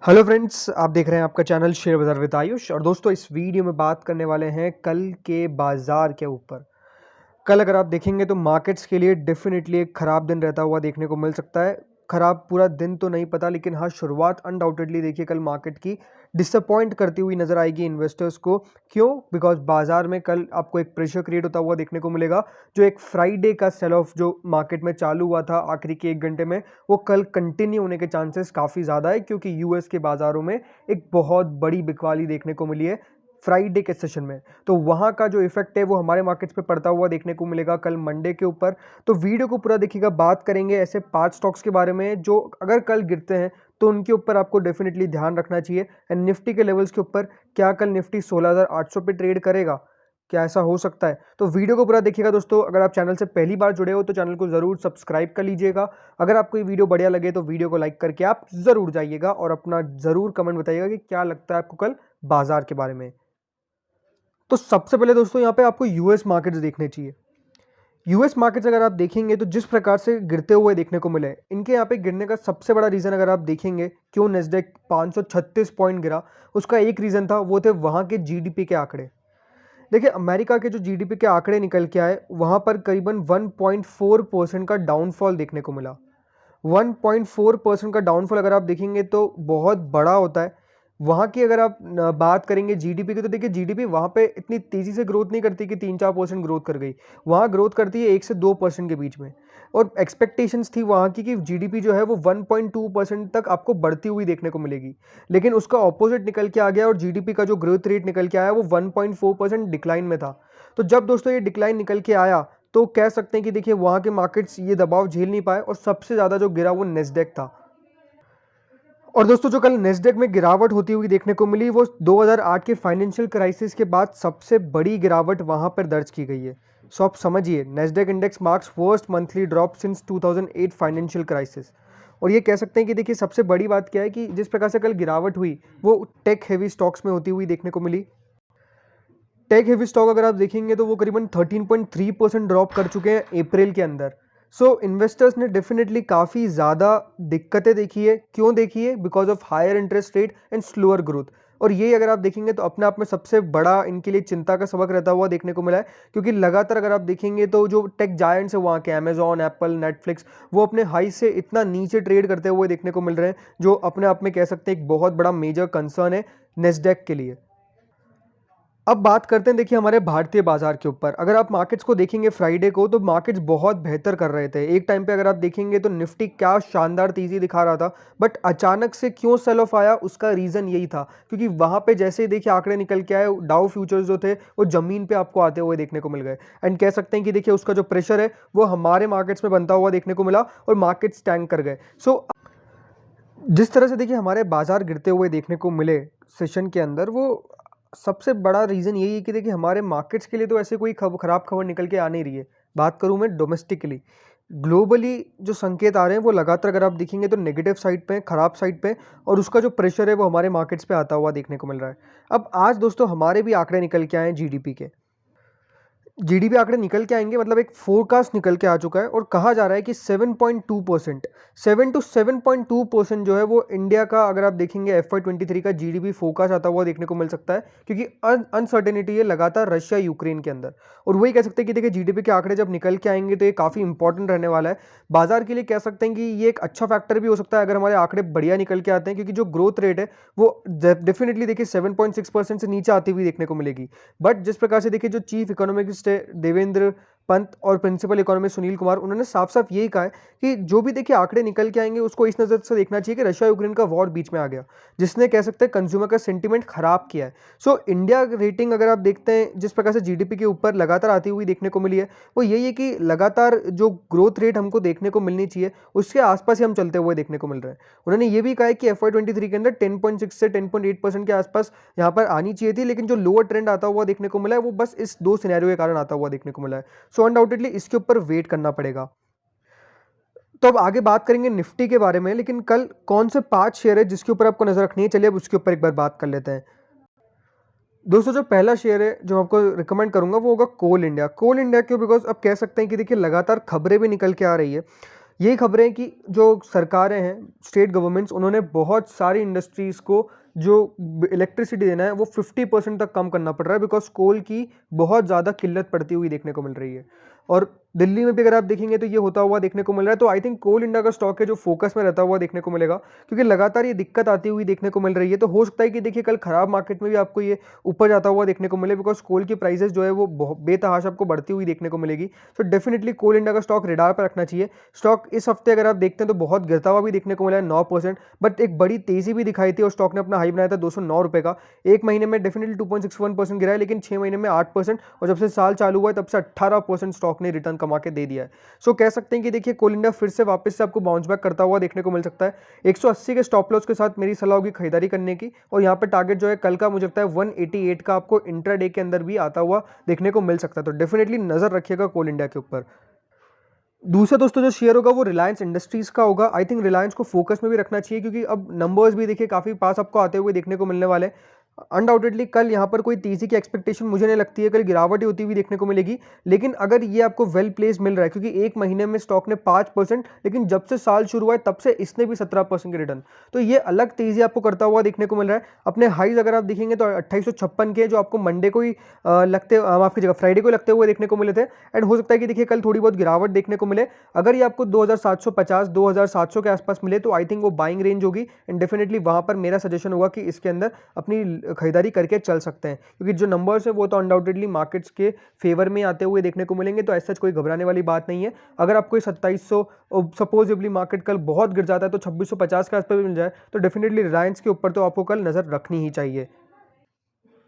Hello friends, आप देख रहे हैं आपका चैनल शेयर बाजार विद आयुष। और दोस्तों, इस वीडियो में बात करने वाले हैं कल के बाजार के ऊपर। कल अगर आप देखेंगे तो मार्केट्स के लिए डेफिनेटली एक ख़राब दिन रहता हुआ देखने को मिल सकता है। ख़राब पूरा दिन तो नहीं पता, लेकिन हाँ, शुरुआत अनडाउटेडली देखिए कल मार्केट की डिसअपॉइंट करती हुई नज़र आएगी इन्वेस्टर्स को। क्यों? बिकॉज बाजार में कल आपको एक प्रेशर क्रिएट होता हुआ देखने को मिलेगा। जो एक फ्राइडे का सेल ऑफ जो मार्केट में चालू हुआ था आखिरी के 1 घंटे में, वो कल कंटिन्यू होने के चांसेस काफ़ी ज़्यादा है, क्योंकि यूएस के बाज़ारों में एक बहुत बड़ी बिकवाली देखने को मिली है फ्राइडे के सेशन में। तो वहाँ का जो इफेक्ट है वो हमारे मार्केट्स पे पड़ता हुआ देखने को मिलेगा कल मंडे के ऊपर। तो वीडियो को पूरा देखिएगा। बात करेंगे ऐसे 5 स्टॉक्स के बारे में जो अगर कल गिरते हैं तो उनके ऊपर आपको डेफिनेटली ध्यान रखना चाहिए। एंड निफ्टी के लेवल्स के ऊपर, क्या कल निफ्टी 16,800 पे ट्रेड करेगा? क्या ऐसा हो सकता है? तो वीडियो को पूरा देखिएगा दोस्तों। अगर आप चैनल से पहली बार जुड़े हो तो चैनल को ज़रूर सब्सक्राइब कर लीजिएगा। अगर आपको ये वीडियो बढ़िया लगे तो वीडियो को लाइक करके आप ज़रूर जाइएगा और अपना ज़रूर कमेंट बताइएगा कि क्या लगता है आपको कल बाजार के बारे में। तो सबसे पहले दोस्तों, यहाँ पे आपको यूएस मार्केट्स देखने चाहिए। यूएस मार्केट्स अगर आप देखेंगे तो जिस प्रकार से गिरते हुए देखने को मिले, इनके यहाँ पे गिरने का सबसे बड़ा रीज़न अगर आप देखेंगे क्यों नेस्डेक 536 पॉइंट गिरा, उसका एक रीज़न था, वो थे वहाँ के जीडीपी के आंकड़े। देखिए, अमेरिका के जो जीडीपी के आंकड़े निकल के आए, वहाँ पर करीबन 1.4% का डाउनफॉल देखने को मिला। 1.4% का डाउनफॉल अगर आप देखेंगे तो बहुत बड़ा होता है। वहाँ की अगर आप बात करेंगे जीडीपी की, तो देखिए जीडीपी वहाँ पे इतनी तेज़ी से ग्रोथ नहीं करती कि 3-4% ग्रोथ कर गई। वहाँ ग्रोथ करती है 1 से 2% के बीच में। और एक्सपेक्टेशंस थी वहाँ की कि जीडीपी जो है वो 1.2% तक आपको बढ़ती हुई देखने को मिलेगी। लेकिन उसका ऑपोजिट निकल के आ गया और जीडीपी का जो ग्रोथ रेट निकल के आया वो 1.4% डिक्लाइन में था। तो जब दोस्तों ये डिक्लाइन निकल के आया, तो कह सकते हैं कि देखिए वहाँ के मार्केट्स ये दबाव झेल नहीं पाए और सबसे ज़्यादा जो गिरा वो नेस्डेक था। और दोस्तों, जो कल नेस्डेक में गिरावट होती हुई देखने को मिली, वो 2008 के फाइनेंशियल क्राइसिस के बाद सबसे बड़ी गिरावट वहाँ पर दर्ज की गई है। सो आप समझिए, Nasdaq index marks first monthly drop since 2008 financial crisis. और ये कह सकते हैं कि देखिए सबसे बड़ी बात क्या है कि जिस प्रकार से कल गिरावट हुई वो टेक हेवी स्टॉक्स में होती हुई देखने को मिली। टेक हेवी स्टॉक अगर आप देखेंगे तो वो करीबन 13.3% ड्रॉप कर चुके हैं अप्रैल के अंदर। सो इन्वेस्टर्स ने डेफिनेटली काफ़ी ज़्यादा दिक्कतें देखी है। क्यों देखी है? Because of higher interest rate and slower growth. और ये अगर आप देखेंगे तो अपने आप में सबसे बड़ा इनके लिए चिंता का सबक रहता हुआ देखने को मिला है, क्योंकि लगातार अगर आप देखेंगे तो जो टेक जायंट्स है वहाँ के अमेजॉन, एप्पल, नेटफ्लिक्स, वो अपने हाई से इतना नीचे ट्रेड करते हुए देखने को मिल रहे हैं, जो अपने आप में कह सकते हैं एक बहुत बड़ा मेजर कंसर्न है नेस्डेक के लिए। अब बात करते हैं देखिए हमारे भारतीय बाजार के ऊपर। अगर आप मार्केट्स को देखेंगे फ्राइडे को, तो मार्केट्स बहुत बेहतर कर रहे थे। एक टाइम पे अगर आप देखेंगे तो निफ्टी क्या शानदार तेजी दिखा रहा था, बट अचानक से क्यों सेल ऑफ आया, उसका रीज़न यही था क्योंकि वहाँ पे जैसे ही देखिए आंकड़े निकल के आए, डाउ फ्यूचर्स जो थे वो ज़मीन पे आपको आते हुए देखने को मिल गए। एंड कह सकते हैं कि देखिए उसका जो प्रेशर है वो हमारे मार्केट्स में बनता हुआ देखने को मिला और मार्केट्स टैंक कर गए। सो जिस तरह से देखिए हमारे बाजार गिरते हुए देखने को मिले सेशन के अंदर, वो सबसे बड़ा रीज़न यही है कि देखिए हमारे मार्केट्स के लिए तो ऐसे कोई ख़राब खबर निकल के आ नहीं रही है। बात करूँ मैं डोमेस्टिकली, ग्लोबली जो संकेत आ रहे हैं वो लगातार अगर आप देखेंगे तो नेगेटिव साइड पे, ख़राब साइड पे, और उसका जो प्रेशर है वो हमारे मार्केट्स पे आता हुआ देखने को मिल रहा है। अब आज दोस्तों हमारे भी आंकड़े निकल के आए हैं जीडीपी के। जीडीपी आंकड़े निकल के आएंगे, मतलब एक फोरकास्ट निकल के आ चुका है और कहा जा रहा है कि 7.2%, 7 to 7.2% जो है वो इंडिया का, अगर आप देखेंगे FY23 का जीडीपी फोरकास्ट आता हुआ देखने को मिल सकता है, क्योंकि अनसर्टेनिटी है लगातार रशिया यूक्रेन के अंदर। और वही कह सकते हैं कि देखिए जीडीपी के आंकड़े जब निकल के आएंगे तो ये काफ़ी इंपॉर्टेंट रहने वाला है बाजार के लिए। कह सकते हैं कि ये एक अच्छा फैक्टर भी हो सकता है अगर हमारे आंकड़े बढ़िया निकल के आते हैं, क्योंकि जो ग्रोथ रेट है वो डेफिनेटली देखिए 7.6% से नीचे आती हुई देखने को मिलेगी। बट जिस प्रकार से देखिए जो चीफ इकोनॉमिस्ट है देवेंद्र पंत और प्रिंसिपल इकोनॉमिस्ट सुनील कुमार, उन्होंने साफ साफ यही कहा है कि जो भी देखिए आंकड़े निकल के आएंगे उसको इस नज़र से देखना चाहिए कि रशिया यूक्रेन का वॉर बीच में आ गया, जिसने कह सकते हैं कंज्यूमर का सेंटीमेंट खराब किया है। सो इंडिया रेटिंग अगर आप देखते हैं जिस प्रकार से जीडीपी के ऊपर लगातार आती हुई देखने को मिली है, वो यही है कि लगातार जो ग्रोथ रेट हमको देखने को मिलनी चाहिए उसके आसपास ही हम चलते हुए देखने को मिल रहे हैं। उन्होंने ये भी कहा है कि FY23 के अंदर 10.6 से 10.8% के आसपास यहाँ पर आनी चाहिए थी, लेकिन जो लोअर ट्रेंड आता हुआ देखने को मिला है वो बस इस दो सिनेरियो के कारण आता हुआ देखने को मिला है। सो अनडाउटेडली इसके ऊपर वेट करना पड़ेगा। तो अब आगे बात करेंगे निफ्टी के बारे में, लेकिन कल कौन से 5 शेयर है जिसके ऊपर आपको नजर रखनी है, चलिए अब उसके ऊपर एक बार बात कर लेते हैं। दोस्तों, जो पहला शेयर है जो आपको रिकमेंड करूंगा वो होगा कोल इंडिया। कोल इंडिया क्यों? बिकॉज अब कह सकते हैं कि देखिए लगातार खबरें भी निकल के आ रही है यही खबरें कि जो सरकारें हैं, स्टेट गवर्नमेंट्स, उन्होंने बहुत सारी इंडस्ट्रीज़ को जो इलेक्ट्रिसिटी देना है वो 50% तक कम करना पड़ रहा है, बिकॉज़ कोल की बहुत ज़्यादा किल्लत पड़ती हुई देखने को मिल रही है। और दिल्ली में भी अगर आप देखेंगे तो ये होता हुआ देखने को मिल रहा है। तो आई थिंक कोल इंडिया का स्टॉक है जो फोकस में रहता हुआ देखने को मिलेगा, क्योंकि लगातार ये दिक्कत आती हुई देखने को मिल रही है। तो हो सकता है कि देखिए कल खराब मार्केट में भी आपको ये ऊपर जाता हुआ देखने को मिले, बिकॉज़ कोल की प्राइसेस जो है वो बेतहाशा आपको बढ़ती हुई देखने को मिलेगी। तो डेफिनेटली कोल इंडिया का स्टॉक रडार पर रखना चाहिए। स्टॉक इस हफ्ते अगर आप देखते हैं तो बहुत गिरता हुआ भी देखने को मिला है 9%, बट एक बड़ी तेजी भी दिखाई थी और स्टॉक ने अपना हाई बनाया था 209 रुपए का। एक महीने में डेफिनेटली 2.61% गिरा है, लेकिन 6 महीने में 8%, और जब से साल चालू हुआ है तब से 18% स्टॉक ने रिटर्न कमा के दे दिया है। सो कह सकते हैं कि देखिए कोल इंडिया फिर से वापस से आपको बाउंस बैक करता हुआ देखने को मिल सकता है। 180 के स्टॉप लॉस के साथ मेरी सलाह होगी खरीदारी करने की, और यहाँ पर टारगेट जो है कल का मुझे लगता है 188 का आपको इंट्राडे के अंदर भी आता हुआ देखने को मिल सकता है। तो डेफिनेटली नजर रखिएगा कोल इंडिया के ऊपर। दूसरा दोस्तों जो शेयर होगा वो रिलायंस इंडस्ट्रीज का होगा। आई थिंक रिलायंस को फोकस में भी रखना चाहिए, क्योंकि अब नंबर्स भी देखिए काफ़ी पास आपको आते हुए देखने को मिलने वाले हैं। अनडाउटेडली कल यहाँ पर कोई तेजी की एक्सपेक्टेशन मुझे नहीं लगती है, कल गिरावट ही होती हुई देखने को मिलेगी। लेकिन अगर ये आपको वेल प्लेस मिल रहा है, क्योंकि एक महीने में स्टॉक ने 5%, लेकिन जब से साल शुरू हुआ है तब से इसने भी 17% की रिटर्न, तो ये अलग तेजी आपको करता हुआ देखने को मिल रहा है। अपने हाइज अगर आप देखेंगे तो 2856 के, जो आपको मंडे को ही माफ कीजिएगा फ्राइडे को लगते हुए देखने को मिले थे। एंड हो सकता है कि देखिए कल थोड़ी बहुत गिरावट देखने को मिले। अगर ये आपको 2750 2700 के आसपास मिले तो आई थिंक वो बाइंग रेंज होगी, एंड डेफिनेटली वहां पर मेरा सजेशन होगा कि इसके अंदर अपनी खरीदारी करके चल सकते हैं, क्योंकि जो नंबर्स है वो तो अनडाउटेडली मार्केट्स के फेवर में आते हुए देखने को मिलेंगे। तो ऐसा कोई घबराने वाली बात नहीं है। अगर आपको 2700 सपोजिबली मार्केट कल बहुत गिर जाता है तो 2650 के आसपास भी मिल जाए तो डेफिनेटली रिलायंस के ऊपर तो आपको कल नजर रखनी ही चाहिए।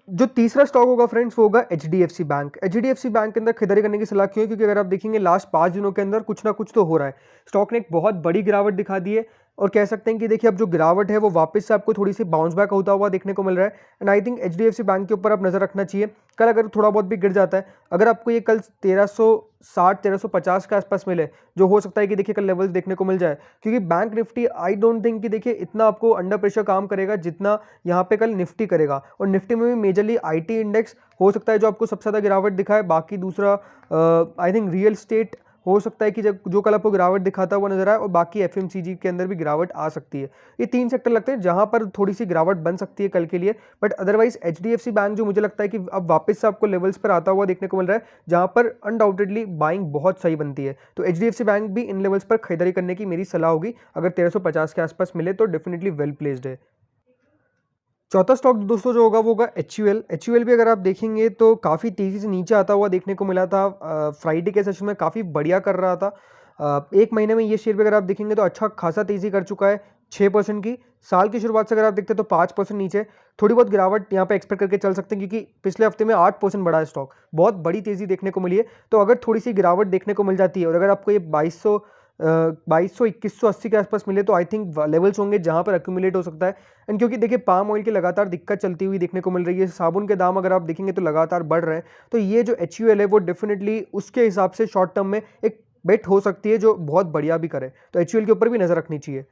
जो तीसरा स्टॉक होगा फ्रेंड्स वो होगा एचडीएफसी बैंक। एचडीएफसी बैंक के अंदर खरीदारी करने की सलाह क्यों है, क्योंकि अगर आप देखेंगे लास्ट 5 दिनों के अंदर कुछ ना कुछ तो हो रहा है। स्टॉक ने एक बहुत बड़ी गिरावट दिखा दी है, और कह सकते हैं कि देखिए अब जो गिरावट है वो वापस से आपको थोड़ी सी बाउंस बैक होता हुआ देखने को मिल रहा है। And I think HDFC bank के ऊपर आप नजर रखना चाहिए। कल अगर थोड़ा बहुत भी गिर जाता है, अगर आपको ये कल 1360 1350 के आसपास मिले, जो हो सकता है कि देखिए कल लेवल्स देखने को मिल जाए, क्योंकि bank Nifty I don't think कि देखिए इतना आपको अंडर प्रेशर काम करेगा जितना यहाँ पे कल निफ्टी करेगा। और निफ्टी में भी मेजरली आईटी इंडेक्स हो सकता है जो आपको सबसे ज़्यादा गिरावट दिखाए। बाकी दूसरा आई थिंक रियल स्टेट हो सकता है कि जब जो कल आपको गिरावट दिखाता हुआ नजर आए, और बाकी एफएमसीजी के अंदर भी गिरावट आ सकती है। ये 3 सेक्टर लगते हैं जहां पर थोड़ी सी गिरावट बन सकती है कल के लिए। बट अदरवाइज एचडीएफसी बैंक जो मुझे लगता है कि अब वापस से आपको लेवल्स पर आता हुआ देखने को मिल रहा है, जहां पर अनडाउटेडली बाइंग बहुत सही बनती है। तो एचडीएफसी बैंक भी इन लेवल्स पर खरीदारी करने की मेरी सलाह होगी। अगर 1350 के आसपास मिले तो डेफिनेटली वेल प्लेस्ड है। चौथा स्टॉक दोस्तों जो होगा वो होगा एचयूएल। एचयूएल भी अगर आप देखेंगे तो काफ़ी तेज़ी से नीचे आता हुआ देखने को मिला था। फ्राइडे के सेशन में काफ़ी बढ़िया कर रहा था। एक महीने में ये शेयर भी अगर आप देखेंगे तो अच्छा खासा तेज़ी कर चुका है 6% की। साल की शुरुआत से अगर आप देखते हैं तो 5% नीचे, थोड़ी बहुत गिरावट यहाँ पे एक्सपेक्ट करके चल सकते हैं, क्योंकि पिछले हफ्ते में 8% बढ़ा है स्टॉक, बहुत बड़ी तेज़ी देखने को मिली है। तो अगर थोड़ी सी गिरावट देखने को मिल जाती है, और अगर आपको ये 2200 2180 के आसपास मिले तो आई थिंक लेवल्स होंगे जहां पर अक्यूमुलेट हो सकता है। एंड क्योंकि देखिए पाम ऑयल की लगातार दिक्कत चलती हुई देखने को मिल रही है, साबुन के दाम अगर आप देखेंगे तो लगातार बढ़ रहे हैं। तो ये जो एचयूएल है वो डेफिनेटली उसके हिसाब से शॉर्ट टर्म में एक बेट हो सकती है जो बहुत बढ़िया भी करे। तो एचयूएल के ऊपर भी नजर रखनी चाहिए।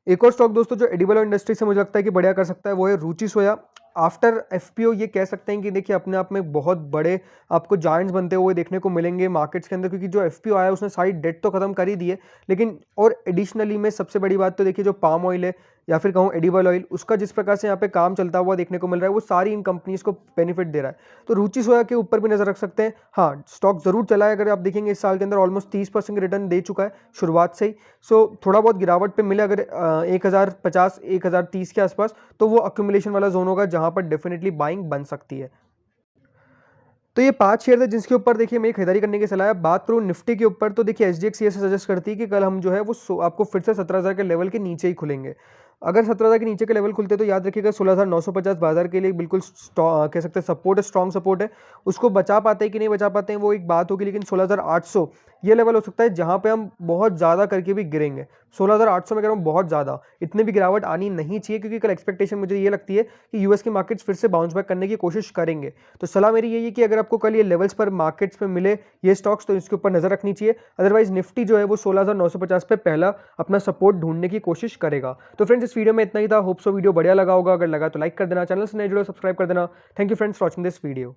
एक और स्टॉक दोस्तों जो एडिबल इंडस्ट्री से मुझे लगता है कि बढ़िया कर सकता है वो है रुचि सोया। आफ्टर एफपीओ ये कह सकते हैं कि देखिए अपने आप में बहुत बड़े आपको जायंट्स बनते हुए देखने को मिलेंगे मार्केट्स के अंदर, क्योंकि जो एफपीओ आया उसने सारी डेट तो खत्म कर ही दी है, लेकिन और एडिशनली में सबसे बड़ी बात तो देखिए जो पाम ऑयल है या फिर कहूँ एडिबल ऑयल, उसका जिस प्रकार से यहाँ पे काम चलता हुआ देखने को मिल रहा है वो सारी इन कंपनीज को बेनिफिट दे रहा है। तो रुचि सोया के ऊपर भी नजर रख सकते हैं। हाँ, स्टॉक जरूर चला है, अगर आप देखेंगे इस साल के अंदर ऑलमोस्ट 30% रिटर्न दे चुका है शुरुआत से ही। सो थोड़ा बहुत गिरावट पे मिले अगर 1050 1030 के आसपास, तो वो अक्यूमुलेशन वाला जोन होगा जहां पर डेफिनेटली बाइंग बन सकती है। तो ये 5 शेयर थे जिसके ऊपर देखिए मेरी खरीदारी करने की सलाह है। बात करूँ निफ्टी के ऊपर तो देखिए एसजीएक्स ऐसे सजेस्ट करती है कि कल हम जो है वो आपको फिर से 17,000 के लेवल के नीचे ही खुलेंगे। अगर 17,000 के नीचे के लेवल खुलते तो याद रखिएगा 16,950 बाजार के लिए बिल्कुल कह सकते हैं सपोर्ट है, स्ट्रॉन्ग सपोर्ट है। उसको बचा पाते हैं कि नहीं बचा पाते हैं वो एक बात होगी, लेकिन 16,800 ये लेवल हो सकता है जहां पे हम बहुत ज़्यादा करके भी गिरेंगे। 16,800 में कह रहा हूँ बहुत ज़्यादा, इतनी भी गिरावट आनी नहीं चाहिए, क्योंकि कल एक्सपेक्टेशन मुझे ये लगती है कि यूएस के मार्केट्स फिर से बाउंस बैक करने की कोशिश करेंगे। तो सलाह मेरी यही है कि अगर आपको कल ये लेवल्स पर मार्केट्स पे मिले ये स्टॉक्स तो इसके ऊपर नजर रखनी चाहिए। अदरवाइज निफ्टी जो है वो 16,950 पे पहला अपना सपोर्ट ढूंढने की कोशिश करेगा। तो फ्रेंड्स इस वीडियो में इतना ही था। होप सो वीडियो बढ़िया लगा होगा, अगर लगा तो लाइक कर देना, चैनल से नए जुड़े सब्सक्राइब कर देना। Thank you friends for watching this video.